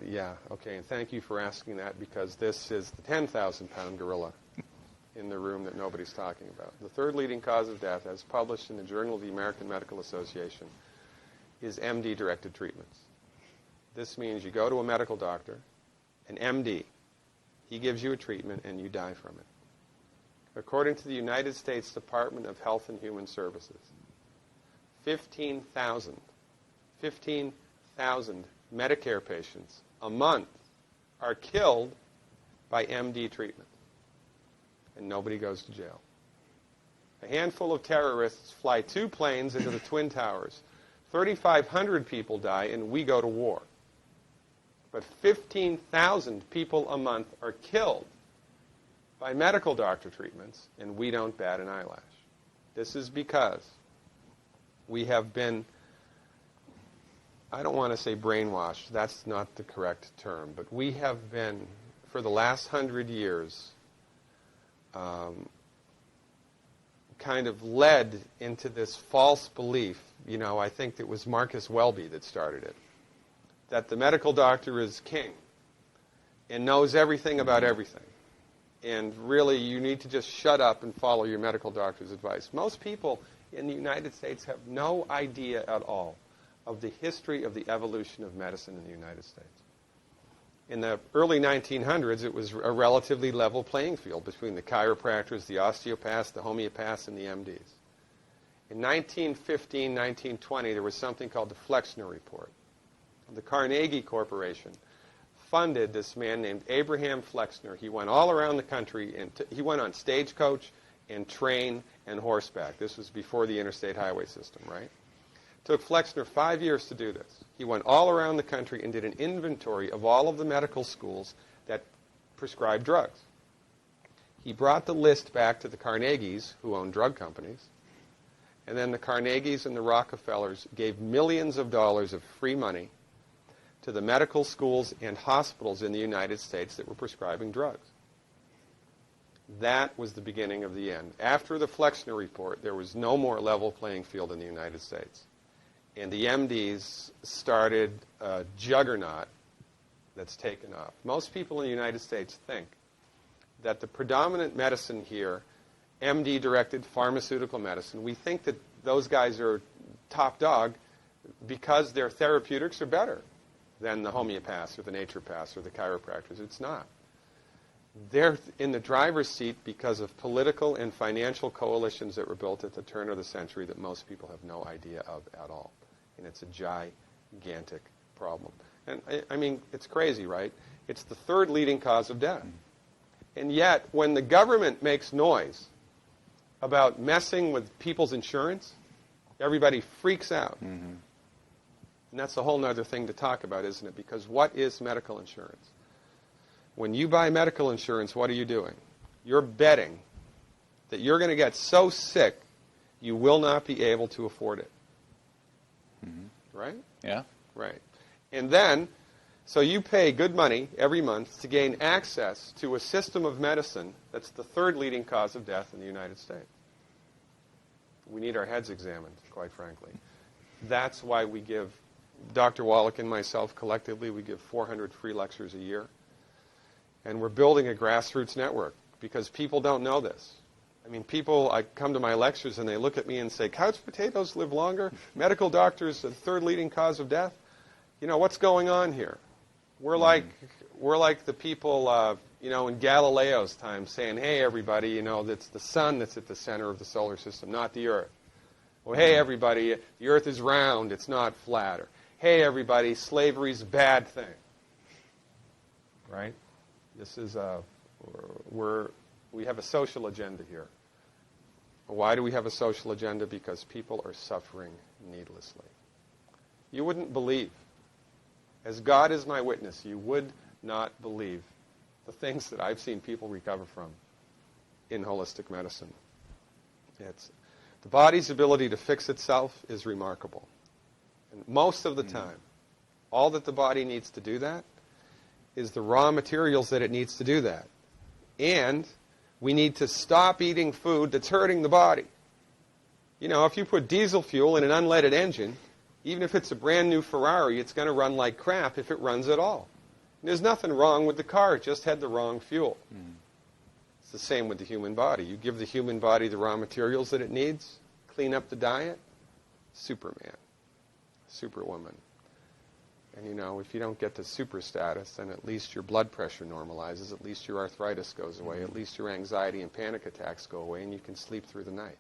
Yeah, okay, and thank you for asking that, because this is the 10,000-pound gorilla in the room that nobody's talking about. The third leading cause of death, as published in the Journal of the American Medical Association, is MD-directed treatments. This means you go to a medical doctor, an MD. He gives you a treatment, and you die from it. According to the United States Department of Health and Human Services, 15,000 Medicare patients a month are killed by MD treatment, and nobody goes to jail. A handful of terrorists fly 2 planes into the Twin Towers. 3,500 people die, and we go to war. But 15,000 people a month are killed by medical doctor treatments, and we don't bat an eyelash. This is because we have been, I don't want to say brainwashed, that's not the correct term, but we have been, for the last 100 years, kind of led into this false belief. You know, I think it was Marcus Welby that started it, that the medical doctor is king and knows everything about everything. And really, you need to just shut up and follow your medical doctor's advice. Most people in the United States have no idea at all of the history of the evolution of medicine in the United States. In the early 1900s, it was a relatively level playing field between the chiropractors, the osteopaths, the homeopaths, and the MDs. In 1915, 1920, there was something called the Flexner Report. The Carnegie Corporation funded this man named Abraham Flexner. He went all around the country, and he went on stagecoach and train and horseback. This was before the interstate highway system, right? It took Flexner 5 years to do this. He went all around the country and did an inventory of all of the medical schools that prescribed drugs. He brought the list back to the Carnegies, who owned drug companies, and then the Carnegies and the Rockefellers gave millions of dollars of free money to the medical schools and hospitals in the United States that were prescribing drugs. That was the beginning of the end. After the Flexner Report, there was no more level playing field in the United States. And the MDs started a juggernaut that's taken off. Most people in the United States think that the predominant medicine here, MD-directed pharmaceutical medicine, we think that those guys are top dog because their therapeutics are better than the homeopaths or the naturopaths or the chiropractors. It's not. They're in the driver's seat because of political and financial coalitions that were built at the turn of the century that most people have no idea of at all. And it's a gigantic problem. And I mean, it's crazy, right? It's the third leading cause of death. And yet, when the government makes noise about messing with people's insurance, everybody freaks out. Mm-hmm. And that's a whole other thing to talk about, isn't it? Because what is medical insurance? When you buy medical insurance, what are you doing? You're betting that you're going to get so sick you will not be able to afford it. Mm-hmm. Right? Yeah. Right. And then, so you pay good money every month to gain access to a system of medicine that's the third leading cause of death in the United States. We need our heads examined, quite frankly. That's why we give, Dr. Wallach and myself collectively, we give 400 free lectures a year. And we're building a grassroots network because people don't know this. I mean, people, I come to my lectures and they look at me and say, couch potatoes live longer? Medical doctors, the third leading cause of death? You know, what's going on here? We're like the people, you know, in Galileo's time saying, hey, everybody, you know, it's the sun that's at the center of the solar system, not the Earth. Well, hey, everybody, the Earth is round, it's not flat. Or, hey, everybody, slavery's a bad thing. Right? This is we have a social agenda here. Why do we have a social agenda? Because people are suffering needlessly. You wouldn't believe, as God is my witness, you would not believe the things that I've seen people recover from in holistic medicine. The body's ability to fix itself is remarkable. And most of the time, all that the body needs to do that is the raw materials that it needs to do that. And we need to stop eating food that's hurting the body. You know, if you put diesel fuel in an unleaded engine, even if it's a brand new Ferrari, it's going to run like crap if it runs at all. There's nothing wrong with the car. It just had the wrong fuel. It's the same with the human body. You give the human body the raw materials that it needs, clean up the diet, Superman, Superwoman. And, you know, if you don't get to super status, then at least your blood pressure normalizes, at least your arthritis goes away, at least your anxiety and panic attacks go away, and you can sleep through the night.